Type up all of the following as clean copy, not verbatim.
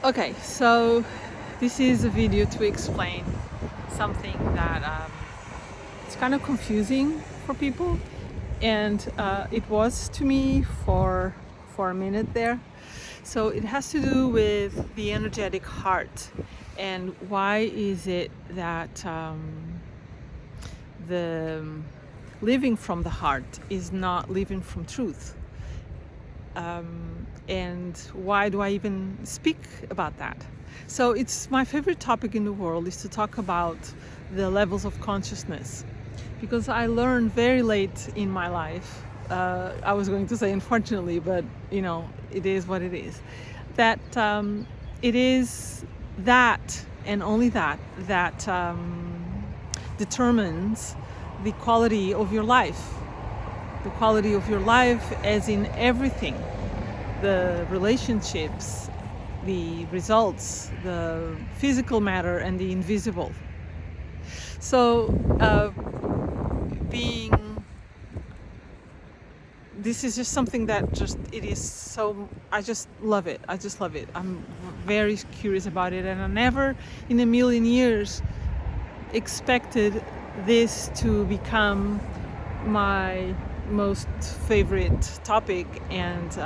Okay, so this is a video to explain something that it's kind of confusing for people, and it was to me for a minute there. So it has to do with the energetic heart, and why is it that the living from the heart is not living from truth? And why do I even speak about that? So it's my favorite topic in the world is to talk about the levels of consciousness, because I learned very late in my life, I was going to say unfortunately, but it is what it is, that it is that and only that determines the quality of your life. The quality of your life as in everything, the relationships, the results, the physical matter and the invisible. So this is just something that I just love it. I'm very curious about it, and I never in a million years expected this to become my most favorite topic, and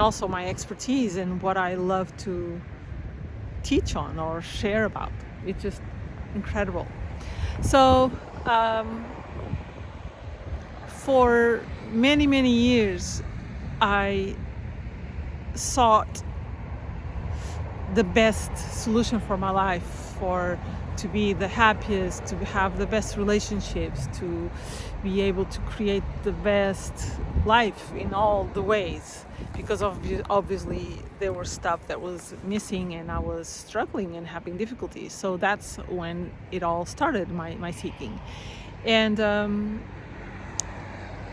also my expertise and what I love to teach on or share about. It's just incredible. So for many years I sought the best solution for my life, to be the happiest, to have the best relationships, to be able to create the best life in all the ways, because obviously there was stuff that was missing and I was struggling and having difficulties. So that's when it all started, my seeking. And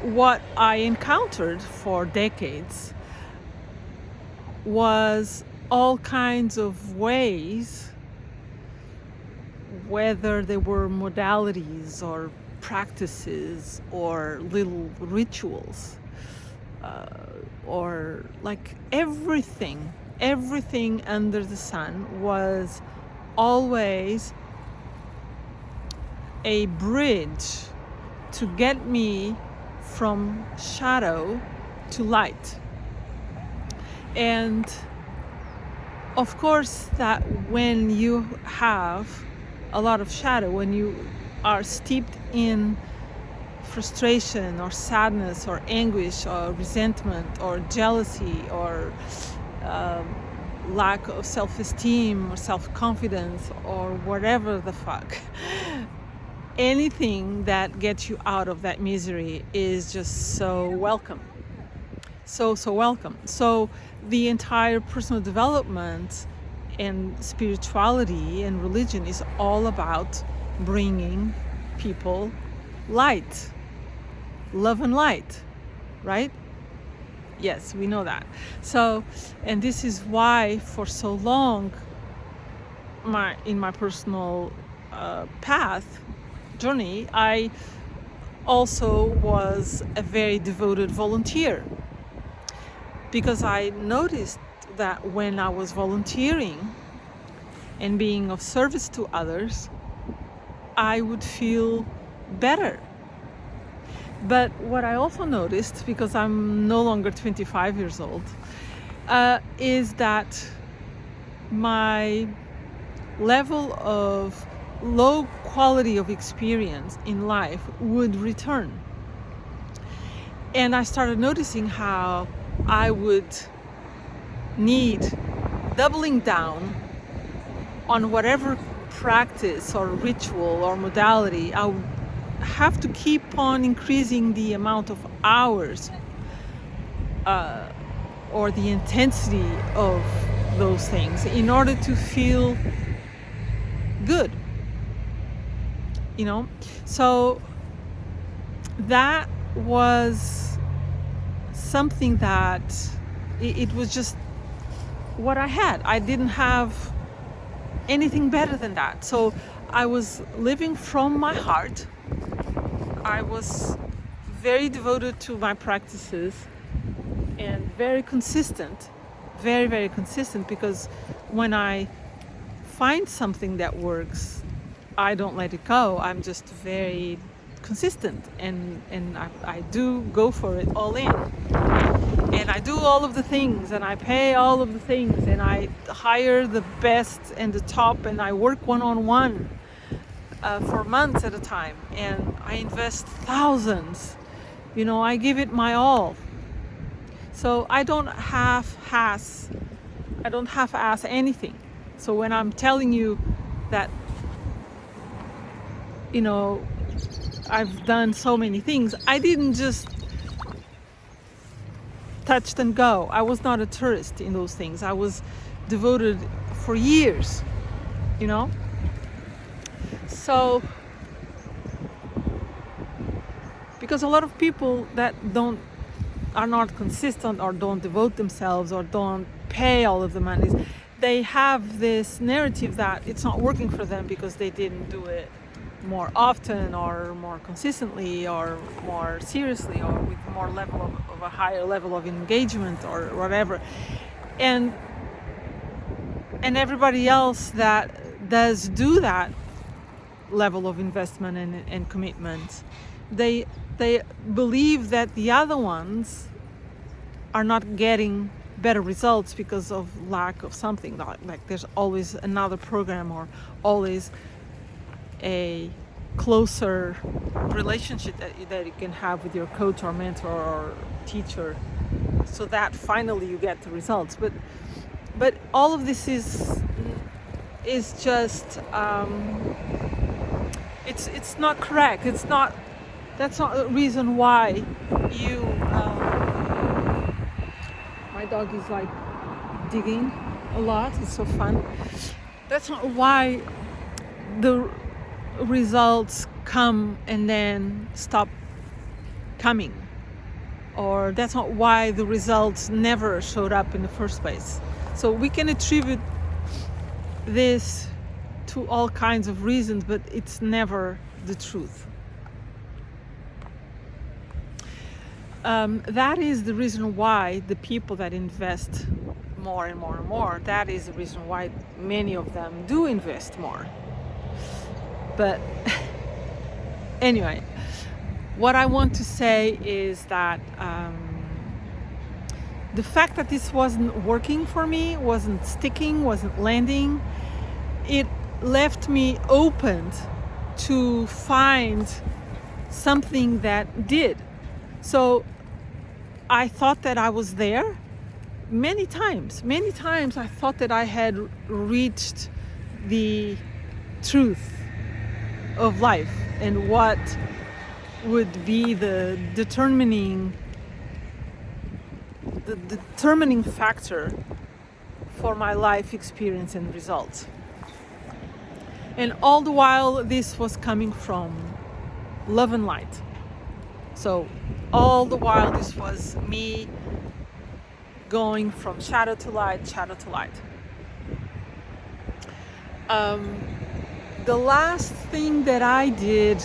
what I encountered for decades was all kinds of ways, whether they were modalities or practices or little rituals, or like everything under the sun was always a bridge to get me from shadow to light. And of course that when you have a lot of shadow, when you are steeped in frustration or sadness or anguish or resentment or jealousy or lack of self-esteem or self-confidence or whatever the fuck, anything that gets you out of that misery is just so welcome. So welcome. So the entire personal development and spirituality and religion is all about bringing people light, love and light, right? Yes, we know that. So, and this is why for so long in my personal path journey, I also was a very devoted volunteer, because I noticed that when I was volunteering and being of service to others, I would feel better. But what I also noticed, because I'm no longer 25 years old, is that my level of low quality of experience in life would return. And I started noticing how I would need doubling down on whatever practice or ritual or modality. I would have to keep on increasing the amount of hours or the intensity of those things in order to feel good, So that was something that it was just what I had. I didn't have anything better than that. So I was living from my heart. I was very devoted to my practices and very consistent very, very consistent, because when I find something that works, I don't let it go. I'm just very consistent, and I do go for it all in. And I do all of the things, and I pay all of the things, and I hire the best and the top, and I work one-on-one for months at a time, and I invest thousands. I give it my all. So I don't half-ass anything. So when I'm telling you that, I've done so many things, I didn't just touch and go. I was not a tourist in those things. I was devoted for years, So, because a lot of people that are not consistent, or don't devote themselves, or don't pay all of the monies, they have this narrative that it's not working for them because they didn't do it more often, or more consistently, or more seriously, or with more of a higher level of engagement, or whatever. And everybody else that does do that level of investment and commitment, they believe that the other ones are not getting better results because of lack of something. Like there's always another program, or always a closer relationship that you can have with your coach or mentor or teacher, so that finally you get the results. But all of this is just it's not correct. That's not the reason why you my dog is like digging a lot. It's so fun. That's not why the results come and then stop coming, or that's not why the results never showed up in the first place. So we can attribute this to all kinds of reasons, but it's never the truth. That is the reason why the people that invest more and more and more, that is the reason why many of them do invest more. But anyway, what I want to say is that the fact that this wasn't working for me, wasn't sticking, wasn't landing, it left me open to find something that did. So I thought that I was there many times. I thought that I had reached the truth of life and what would be the determining factor for my life experience and results. And all the while this was coming from love and light. So all the while this was me going from shadow to light. The last thing that I did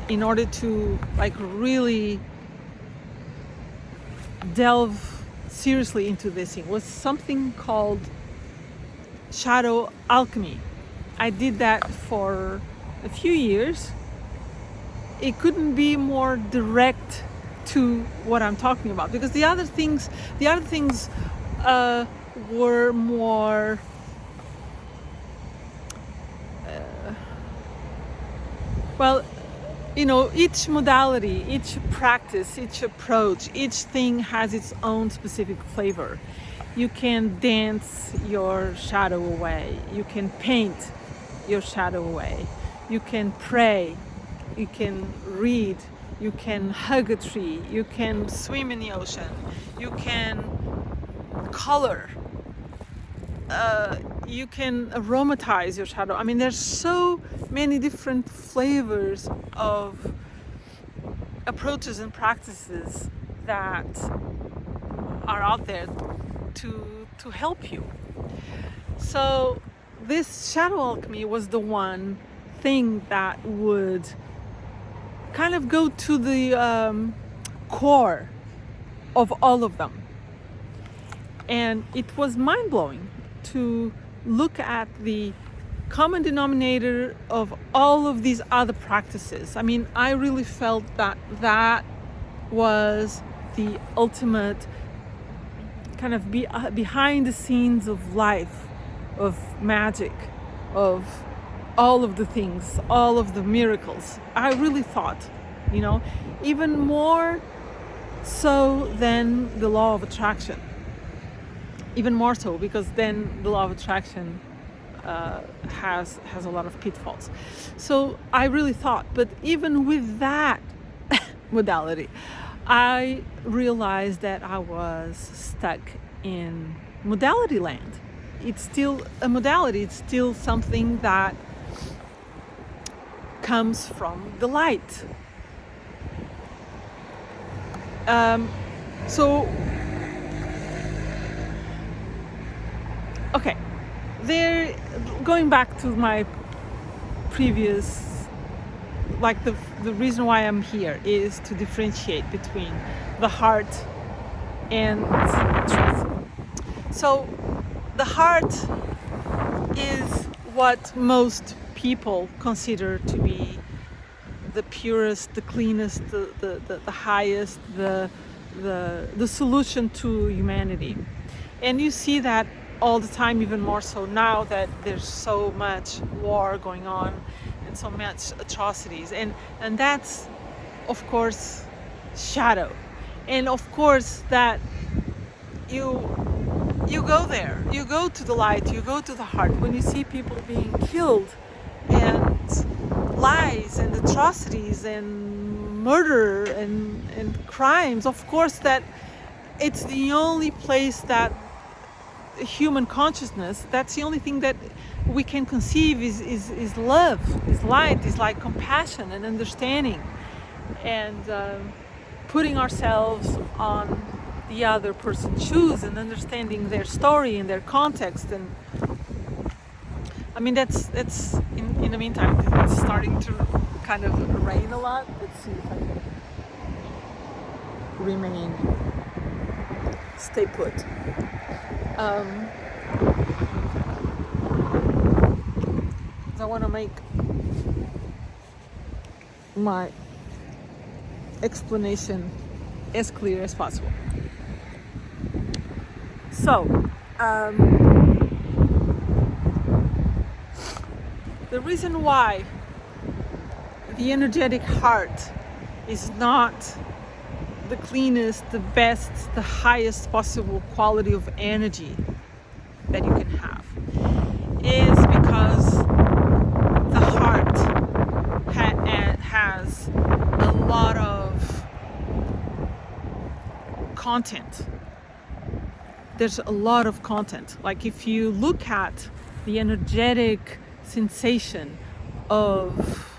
in order to really delve seriously into this thing was something called shadow alchemy. I did that for a few years. It couldn't be more direct to what I'm talking about, because the other things were more each modality, each practice, each approach, each thing has its own specific flavor. You can dance your shadow away. You can paint your shadow away. You can pray. You can read. You can hug a tree. You can swim in the ocean. You can color. You can aromatize your shadow. I mean, there's so many different flavors of approaches and practices that are out there to help you. So this shadow alchemy was the one thing that would kind of go to the core of all of them. And it was mind-blowing to look at the common denominator of all of these other practices. I mean, I really felt that that was the ultimate kind of behind the scenes of life, of magic, of all of the things, all of the miracles. I really thought, even more so than the law of attraction. Even more so, because then the law of attraction has a lot of pitfalls. So I really thought, but even with that modality, I realized that I was stuck in modality land. It's still a modality. It's still something that comes from the light. Okay, going back to my previous, like the reason why I'm here is to differentiate between the heart and truth. So the heart is what most people consider to be the purest, the cleanest, the highest, the solution to humanity. And you see that all the time, even more so now that there's so much war going on and so much atrocities. And that's, of course, shadow. And of course that you go there, you go to the light, you go to the heart. When you see people being killed and lies and atrocities and murder and crimes, of course that it's the only place that human consciousness, that's the only thing that we can conceive is love, is light, is like compassion and understanding, and putting ourselves on the other person's shoes and understanding their story and their context. And I mean, that's in the meantime, it's starting to kind of rain a lot. Let's see if I can stay put. I want to make my explanation as clear as possible. So, the reason why the energetic heart is not the cleanest, the best, the highest possible quality of energy that you can have is because the heart has a lot of content. There's a lot of content. Like if you look at the energetic sensation of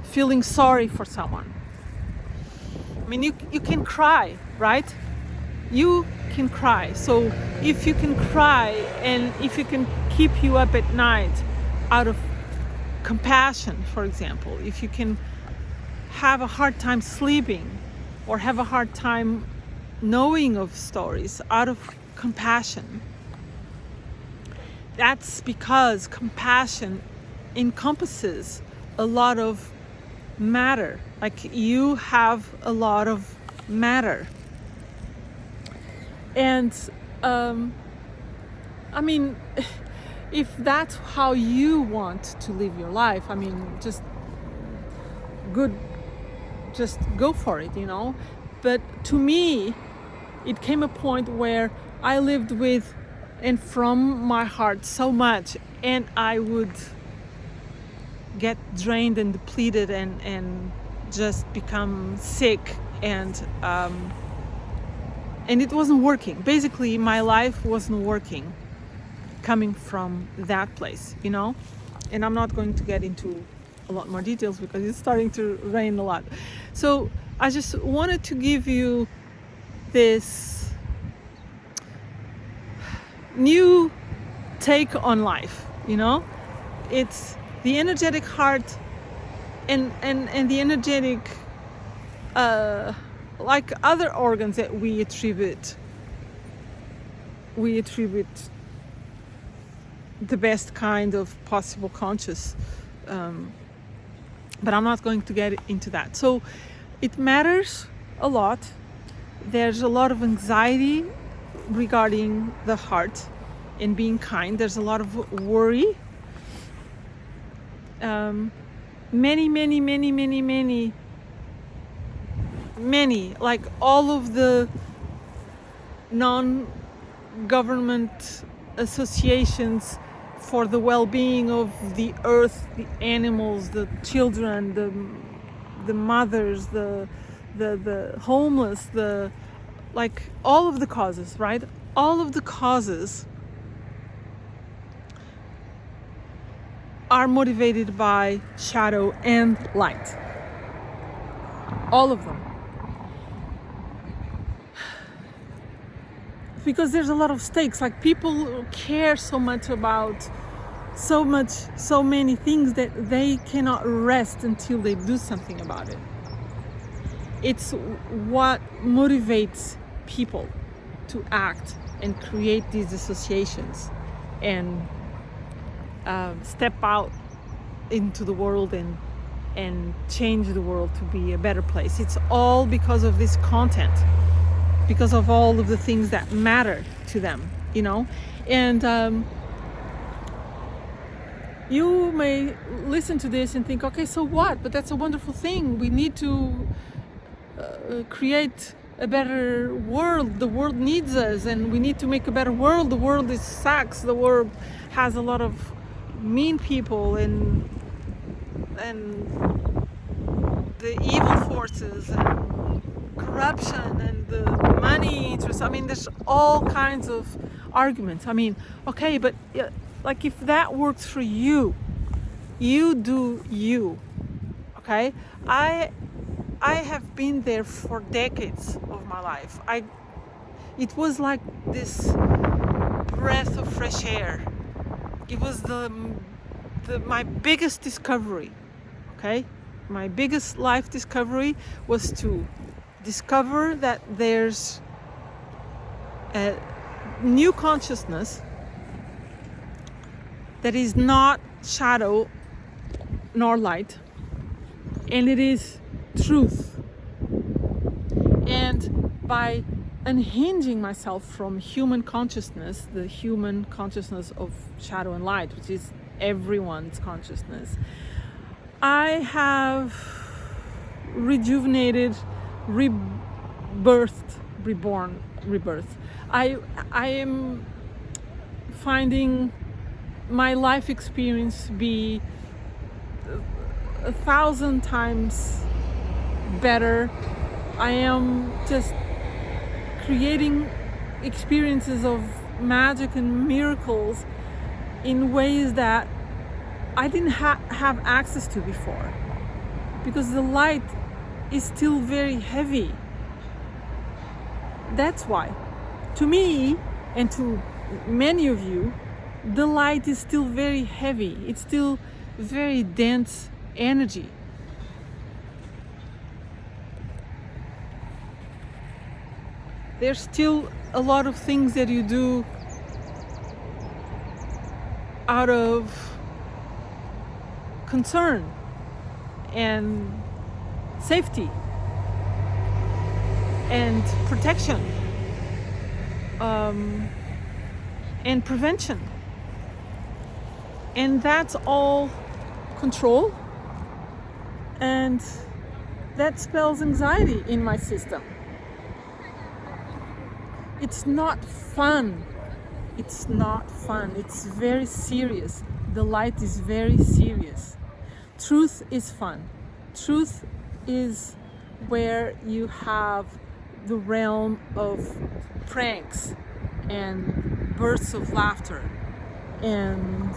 feeling sorry for someone, I mean, you can cry, right? You can cry. So if you can cry and if it can keep you up at night out of compassion, for example, if you can have a hard time sleeping or have a hard time knowing of stories out of compassion, that's because compassion encompasses a lot of matter. Like you have a lot of matter. And I mean, if that's how you want to live your life, I mean, just go for it, But to me, it came a point where I lived with and from my heart so much, and I would get drained and depleted and just become sick, and it wasn't working. Basically, my life wasn't working coming from that place, And I'm not going to get into a lot more details because it's starting to rain a lot. So I just wanted to give you this new take on life, It's the energetic heart and the energetic, like other organs that we attribute we attribute the best kind of possible conscious, but I'm not going to get into that. So it matters a lot. There's a lot of anxiety regarding the heart and being kind. There's a lot of worry. Many, like all of the non-government associations for the well-being of the earth, the animals, the children, the mothers, the homeless, like all of the causes, right? All of the causes are motivated by shadow and light. All of them. Because there's a lot of stakes. Like people care so much about so many things that they cannot rest until they do something about it. It's what motivates people to act and create these associations and step out into the world and change the world to be a better place. It's all because of this content, because of all of the things that matter to them, you know. And you may listen to this and think, okay, so what? But that's a wonderful thing. We need to create a better world. The world needs us, and we need to make a better world. The world sucks. The world has a lot of mean people and the evil forces and corruption and the money interest. I mean, there's all kinds of arguments. I mean, okay, but like if that works for you, you do you. Okay, I have been there for decades of my life. It was like this breath of fresh air. It was my biggest discovery. Okay, my biggest life discovery was to discover that there's a new consciousness that is not shadow nor light, and it is truth. And by unhinging myself from human consciousness, the human consciousness of shadow and light, which is everyone's consciousness, I have rejuvenated, rebirth. I am finding my life experience be 1,000 times better. I am just creating experiences of magic and miracles in ways that I didn't have access to before, because the light is still very heavy. That's why, to me and to many of you, the light is still very heavy. It's still very dense energy. There's still a lot of things that you do out of concern and safety and protection and prevention, and that's all control, and that spells anxiety in my system. It's not fun. It's not fun. It's very serious. The light is very serious. Truth is fun. Truth is where you have the realm of pranks and bursts of laughter and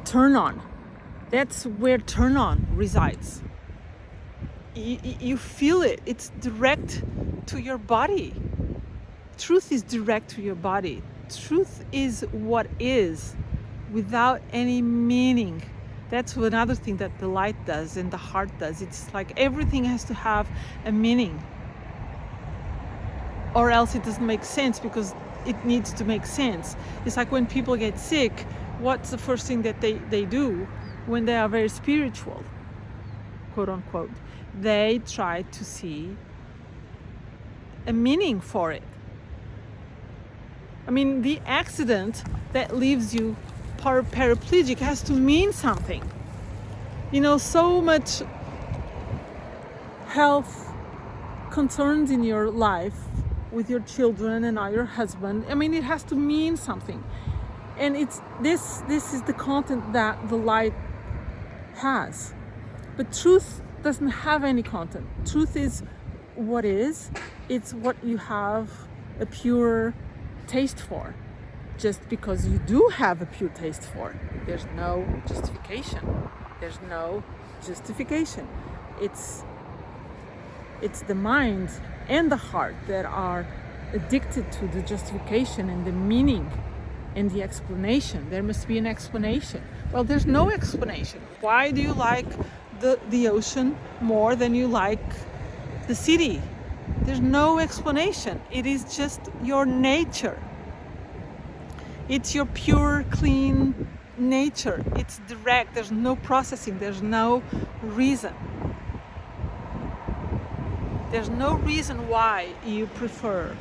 turn on. That's where turn on resides. You feel it. It's direct to your body. Truth is direct to your body. Truth is what is, without any meaning. That's another thing that the light does and the heart does. It's like everything has to have a meaning. or else it doesn't make sense because it needs to make sense. It's like when people get sick, what's the first thing that they do when they are very spiritual, quote unquote? They try to see a meaning for it. I mean, the accident that leaves you paraplegic has to mean something. You know, so much health concerns in your life with your children and your husband. I mean, it has to mean something. And it's this is the content that the light has. But truth doesn't have any content. Truth is what is. It's what you have a pure taste for. Just because you do have a pure taste for, there's no justification. There's no justification. It's the mind and the heart that are addicted to the justification and the meaning and the explanation. There must be an explanation. Well, there's no explanation. Why do you like the ocean more than you like the city? There's no explanation. It is just your nature. It's your pure, clean nature. It's direct. There's no processing. There's no reason. There's no reason why you prefer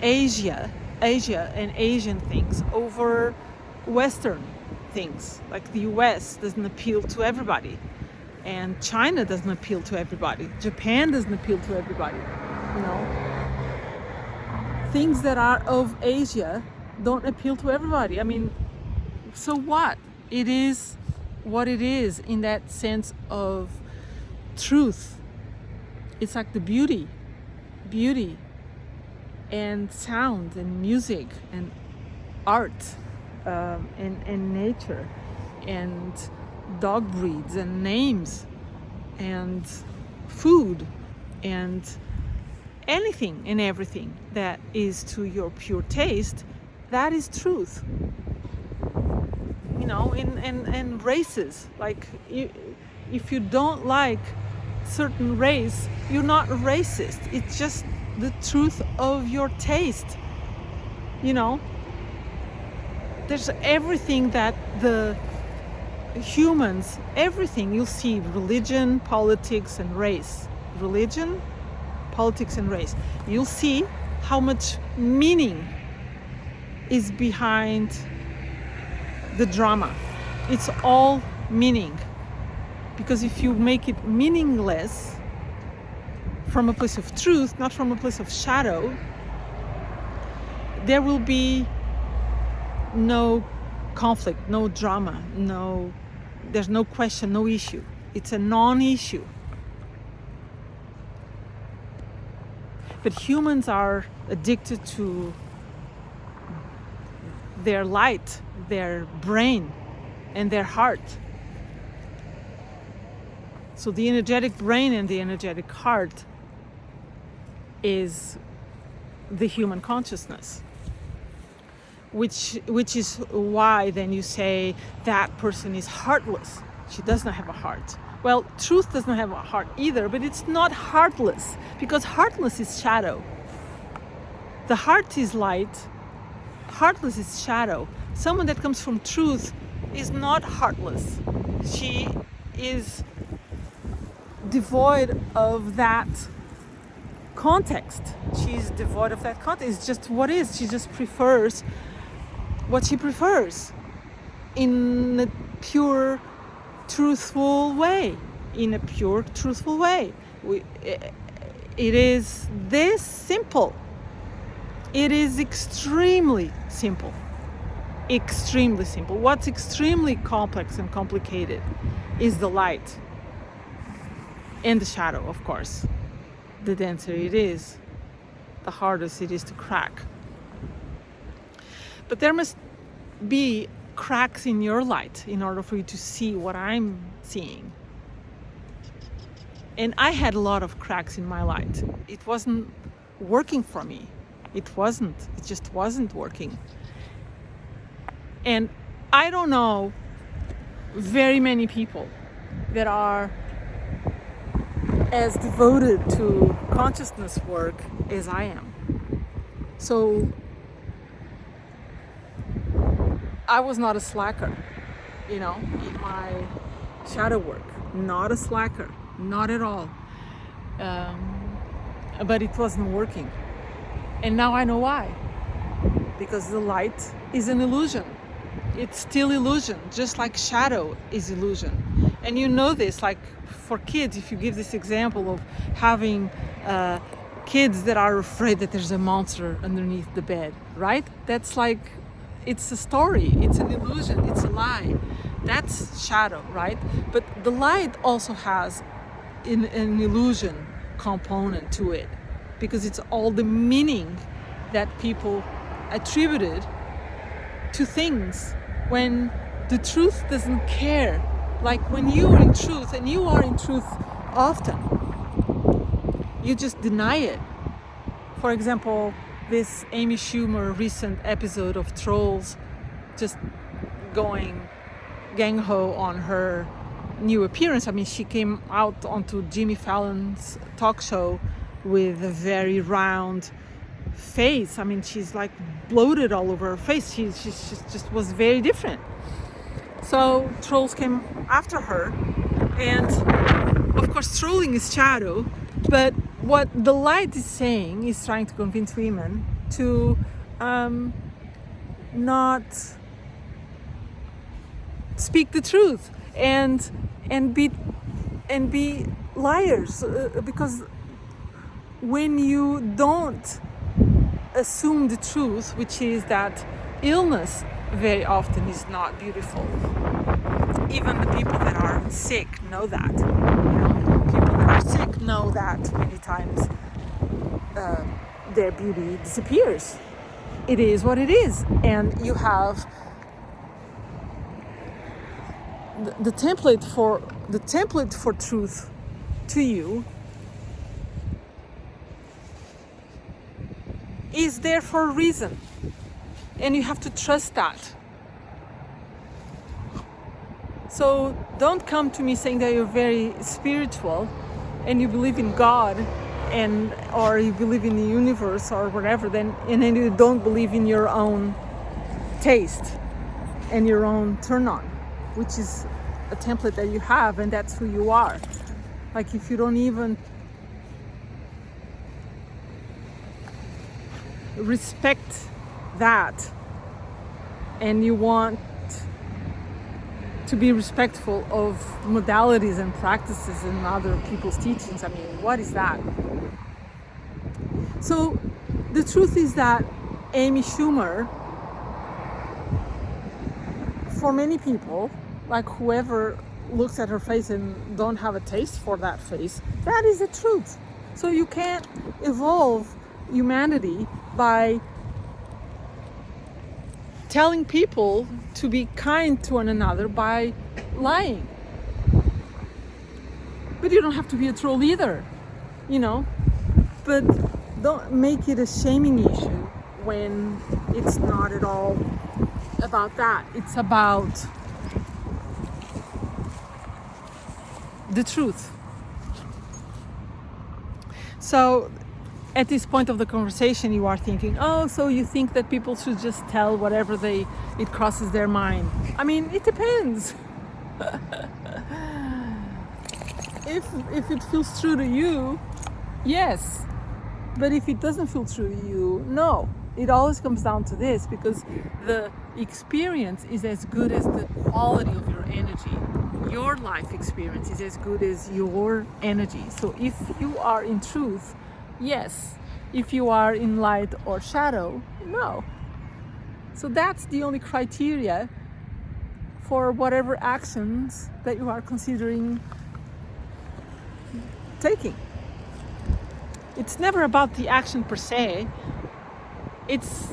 Asia and Asian things over Western things. Like the US doesn't appeal to everybody, and China doesn't appeal to everybody. Japan doesn't appeal to everybody. You know, things that are of Asia don't appeal to everybody. I mean, so what? It is what it is in that sense of truth. It's like the beauty and sound and music and art and nature and dog breeds and names and food and anything and everything that is to your pure taste. That is truth. You know, and races, like if you don't like certain race, you're not racist. It's just the truth of your taste. You know, there's everything that the humans, everything you'll see: religion, politics, and race. Religion, politics, and race. You'll see how much meaning is behind the drama. It's all meaning. Because if you make it meaningless from a place of truth, not from a place of shadow, there will be no conflict, no drama, there's no question, no issue. It's a non-issue. But humans are addicted to their light, their brain, and their heart. So the energetic brain and the energetic heart is the human consciousness, which is why then you say that person is heartless. She does not have a heart. Well, truth does not have a heart either, but it's not heartless, because heartless is shadow. The heart is light. Heartless is shadow. Someone that comes from truth is not heartless. She is devoid of that context. She's devoid of that context. It's just what is. She just prefers what she prefers in a pure, truthful way. In a pure, truthful way. It is this simple. It is extremely simple. Extremely simple. What's extremely complex and complicated is the light and the shadow, of course. The denser it is, the harder it is to crack. But there must be cracks in your light in order for you to see what I'm seeing. And I had a lot of cracks in my light. It wasn't working for me. It just wasn't working. And I don't know very many people that are as devoted to consciousness work as I am. So I was not a slacker, in my shadow work. Not a slacker, not at all. But it wasn't working. And now I know why. Because the light is an illusion. It's still illusion, just like shadow is illusion. And you know this, like for kids, if you give this example of having kids that are afraid that there's a monster underneath the bed, right? That's like, it's a story, it's an illusion, it's a lie. That's shadow, right? But the light also has an illusion component to it, because it's all the meaning that people attributed to things when the truth doesn't care. Like when you are in truth, and you are in truth often, you just deny it. For example, this Amy Schumer recent episode of Trolls, just going gang-ho on her new appearance. I mean, she came out onto Jimmy Fallon's talk show with a very round face. I mean, she's like bloated all over her face. She just was very different. So trolls came after her, and of course trolling is shadow, but what the light is saying is trying to convince women to not speak the truth and be liars, because when you don't assume the truth, which is that illness very often is not beautiful. Even the people that are sick know that. People that are sick know that many times their beauty disappears. It is what it is, and you have the template for truth to you is there for a reason, and you have to trust that. So don't come to me saying that you're very spiritual and you believe in God or you believe in the universe or whatever, and then you don't believe in your own taste and your own turn on, which is a template that you have, and that's who you are. Like if you don't even respect that, and you want to be respectful of modalities and practices and other people's teachings, I mean, what is that? So the truth is that Amy Schumer, for many people, like whoever looks at her face and don't have a taste for that face, that is the truth. So you can't evolve humanity by telling people to be kind to one another by lying. But you don't have to be a troll either, but don't make it a shaming issue when it's not at all about that. It's about the truth. So at this point of the conversation, you are thinking, oh, so you think that people should just tell whatever it crosses their mind. I mean, it depends. If it feels true to you, yes. But if it doesn't feel true to you, no. It always comes down to this, because the experience is as good as the quality of your energy. Your life experience is as good as your energy. So if you are in truth, yes. If you are in light or shadow, no. So that's the only criteria for whatever actions that you are considering taking. It's never about the action per se. It's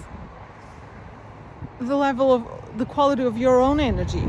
the level of the quality of your own energy.